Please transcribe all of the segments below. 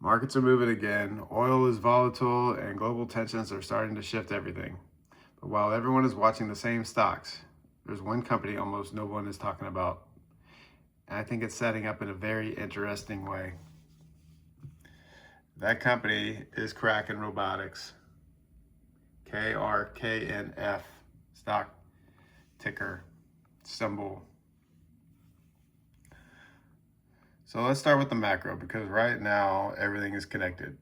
Markets are moving again. Oil is volatile and global tensions are starting to shift everything. But while everyone is watching the same stocks, there's one company almost no one is talking about. And I think it's setting up in a very interesting way. That company is Kraken Robotics, KRKNF, stock ticker symbol. So let's start with the macro, because right now everything is connected.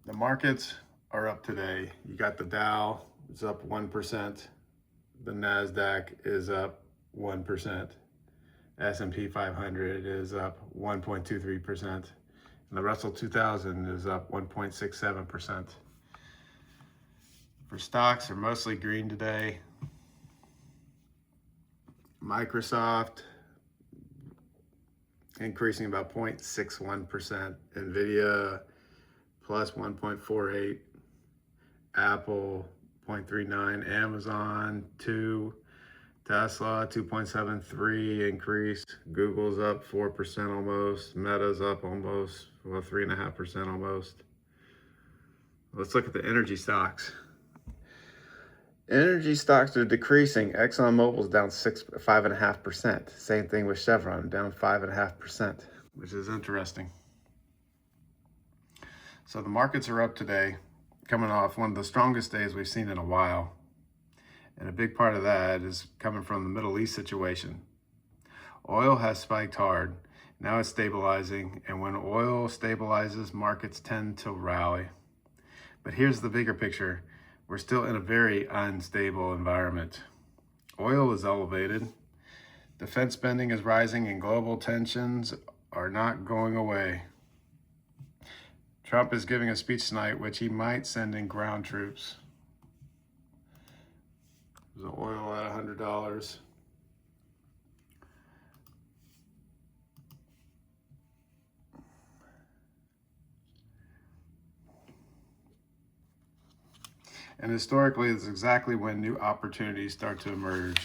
The markets are up today. You got the Dow is up 1%. The NASDAQ is up 1%. S&P 500 is up 1.23%. And the Russell 2000 is up 1.67%. For stocks, are mostly green today. Microsoft increasing about 0.61%. NVIDIA plus 1.48. Apple 0.39. Amazon 2. Tesla 2.73 increased. Google's up 4% almost. Meta's up almost, well, 3.5% almost. Let's look at the energy stocks. Energy stocks are decreasing. ExxonMobil's down 5.5%. Same thing with Chevron, down 5.5%, which is interesting. So the markets are up today, coming off one of the strongest days we've seen in a while. And a big part of that is coming from the Middle East situation. Oil has spiked hard. Now it's stabilizing. And when oil stabilizes, markets tend to rally. But here's the bigger picture. We're still in a very unstable environment. Oil is elevated. Defense spending is rising and global tensions are not going away. Trump is giving a speech tonight, which he might send in ground troops. The oil at $100. And historically, it's exactly when new opportunities start to emerge.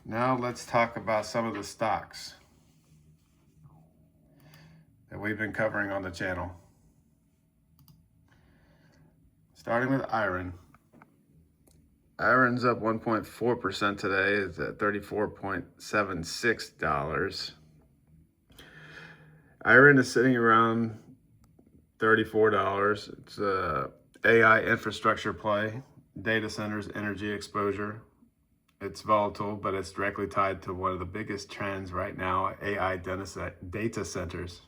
Now let's talk about some of the stocks that we've been covering on the channel. Starting with IREN. IREN's up 1.4% today. It's at $34.76. IREN is sitting around $34. It's a AI infrastructure play, data centers, energy exposure. It's volatile, but it's directly tied to one of the biggest trends right now, AI data centers.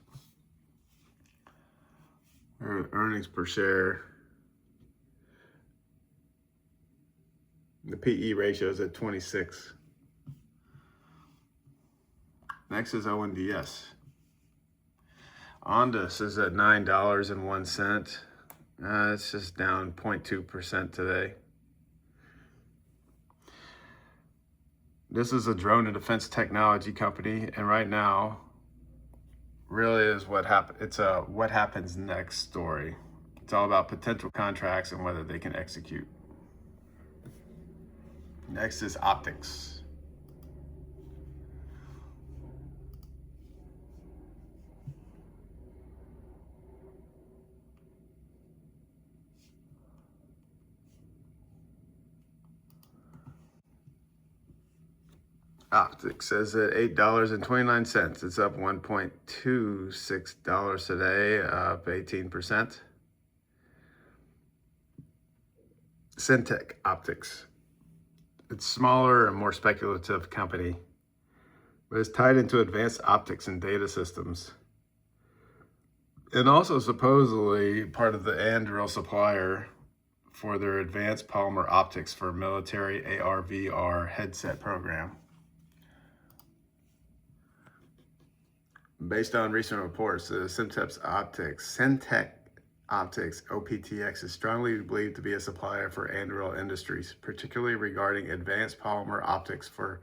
Earnings per share. The PE ratio is at 26. Next is Ondas. Ondas is at $9.01. It's just down 0.2% today. This is a drone and defense technology company, and right now, really is what happened. It's a what happens next story. It's all about potential contracts and whether they can execute. Next is optics. Optics is at $8.29. It's up $1.26 today, up 18%. Syntec Optics. It's smaller and more speculative company, but it's tied into advanced optics and data systems. And also supposedly part of the Anduril supplier for their advanced polymer optics for military AR/VR headset program. Based on recent reports, the Syntec Optics, OPTX, is strongly believed to be a supplier for Anduril Industries, particularly regarding advanced polymer optics for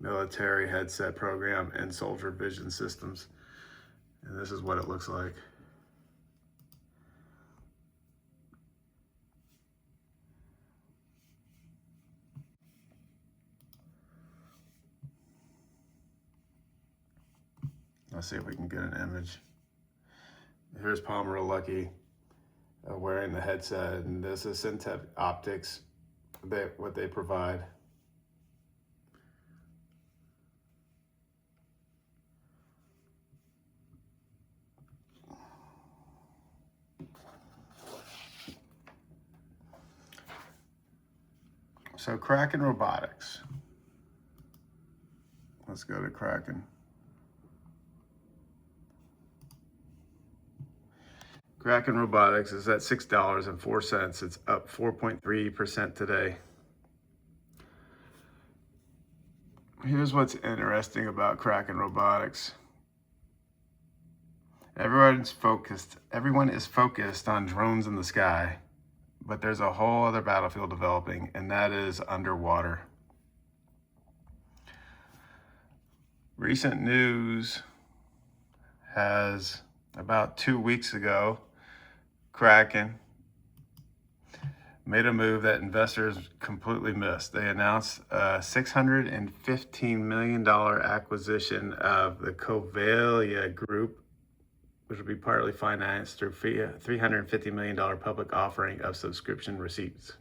military headset program and soldier vision systems. And this is what it looks like. Let's see if we can get an image. Here's Palmer Lucky wearing the headset, and this is Syntec optics, what they provide. So Kraken Robotics. Let's go to Kraken. Kraken Robotics is at $6.04. It's up 4.3% today. Here's what's interesting about Kraken Robotics. Everyone is focused on drones in the sky, but there's a whole other battlefield developing, and that is underwater. Recent news has, about 2 weeks ago, Kraken made a move that investors completely missed. They announced a $615 million acquisition of the Covalia Group, which will be partly financed through $350 million public offering of subscription receipts.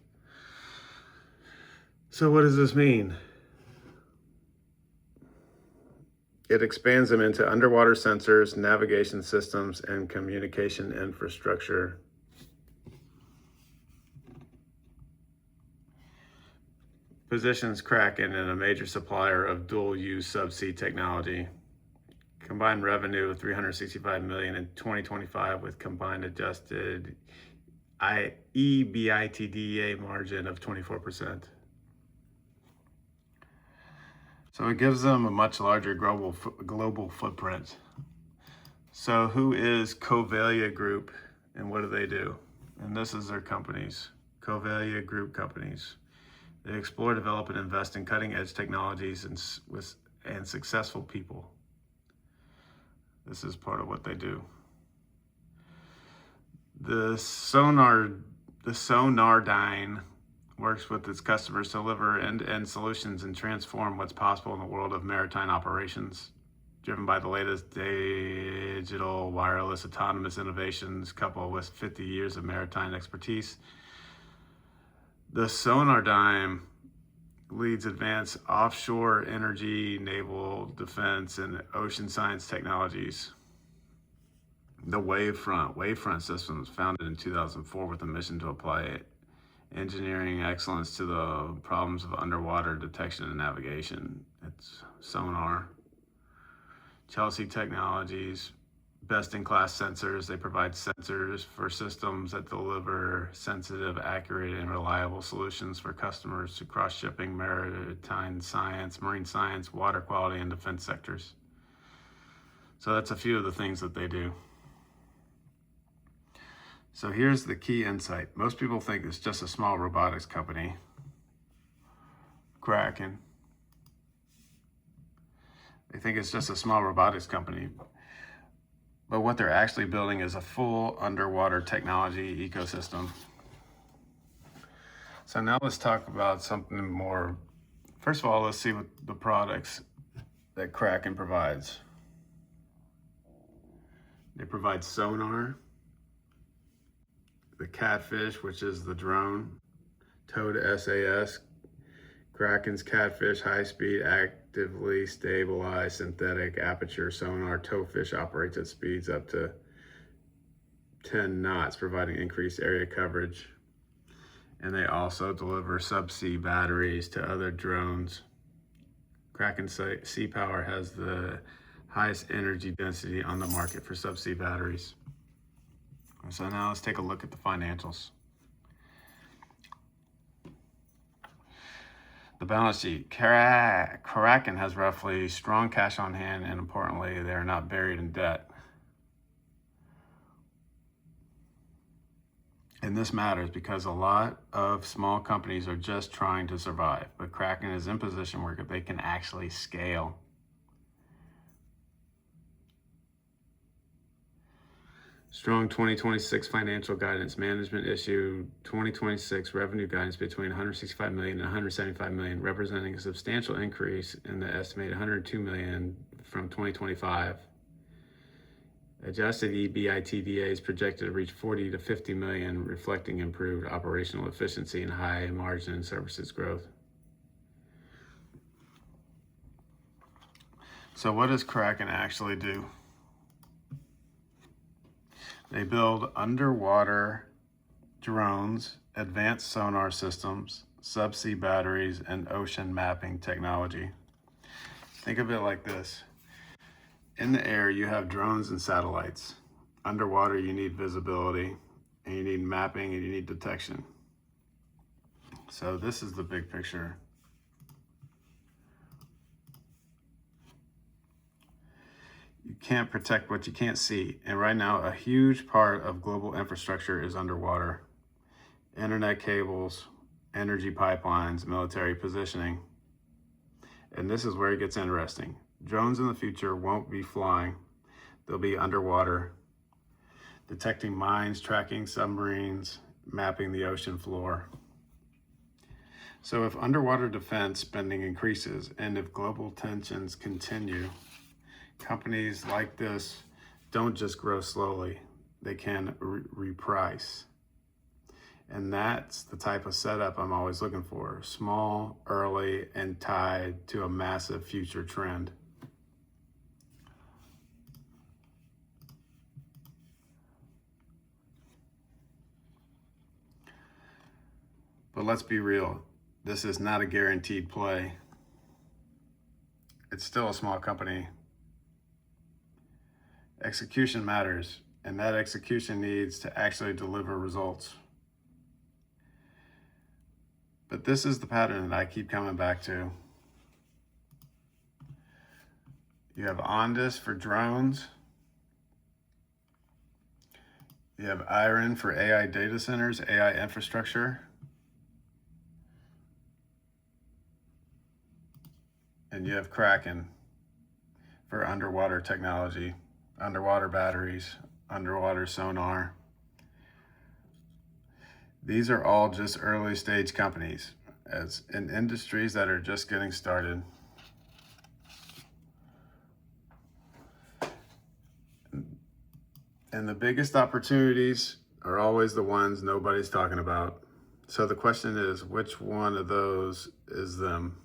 So what does this mean? It expands them into underwater sensors, navigation systems, and communication infrastructure. Positions Kraken in a major supplier of dual-use subsea technology. Combined revenue of $365 million in 2025 with combined adjusted EBITDA margin of 24%. So it gives them a much larger global footprint. So who is Covalia Group and what do they do? And this is their companies, Covalia Group companies. They explore, develop, and invest in cutting-edge technologies and successful people. This is part of what they do. The Sonardyne works with its customers to deliver end-to-end solutions and transform what's possible in the world of maritime operations, driven by the latest digital, wireless, autonomous innovations, coupled with 50 years of maritime expertise. The Sonardyne leads advanced offshore energy, naval defense, and ocean science technologies. The Wavefront Systems, founded in 2004 with a mission to apply engineering excellence to the problems of underwater detection and navigation. It's sonar. Chelsea Technologies, best-in-class sensors. They provide sensors for systems that deliver sensitive, accurate, and reliable solutions for customers across shipping, maritime science, marine science, water quality, and defense sectors. So that's a few of the things that they do. So here's the key insight. Most people think it's just a small robotics company, Kraken. They think it's just a small robotics company. But what they're actually building is a full underwater technology ecosystem. So now let's talk about something more. First of all, let's see what the products that Kraken provides. They provide sonar, the Catfish, which is the drone, towed SAS, Kraken's Catfish, high-speed, actively stabilized synthetic aperture sonar. Towfish operates at speeds up to 10 knots, providing increased area coverage. And they also deliver subsea batteries to other drones. Kraken Sea Power has the highest energy density on the market for subsea batteries. So now let's take a look at the financials. The balance sheet. Kraken has roughly strong cash on hand, and importantly, they are not buried in debt. And this matters because a lot of small companies are just trying to survive, but Kraken is in position where they can actually scale. Strong 2026 financial guidance. Management issued 2026 revenue guidance between $165 million and $175 million, representing a substantial increase in the estimated $102 million from 2025. Adjusted EBITDA is projected to reach 40 to 50 million, reflecting improved operational efficiency and high margin services growth. So what does Kraken actually do? They build underwater drones, advanced sonar systems, subsea batteries, and ocean mapping technology. Think of it like this. In the air, you have drones and satellites. Underwater, you need visibility, and you need mapping, and you need detection. So this is the big picture. You can't protect what you can't see. And right now, a huge part of global infrastructure is underwater. Internet cables, energy pipelines, military positioning. And this is where it gets interesting. Drones in the future won't be flying. They'll be underwater, detecting mines, tracking submarines, mapping the ocean floor. So if underwater defense spending increases and if global tensions continue, companies like this don't just grow slowly, they can reprice. And that's the type of setup I'm always looking for. Small, early, and tied to a massive future trend. But let's be real, this is not a guaranteed play. It's still a small company. Execution matters, and that execution needs to actually deliver results. But this is the pattern that I keep coming back to. You have Ondas for drones. You have IREN for AI data centers, AI infrastructure. And you have Kraken for underwater technology, underwater batteries, underwater sonar. These are all just early stage companies as in industries that are just getting started. And the biggest opportunities are always the ones nobody's talking about. So the question is, which one of those is them?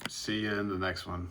See you in the next one.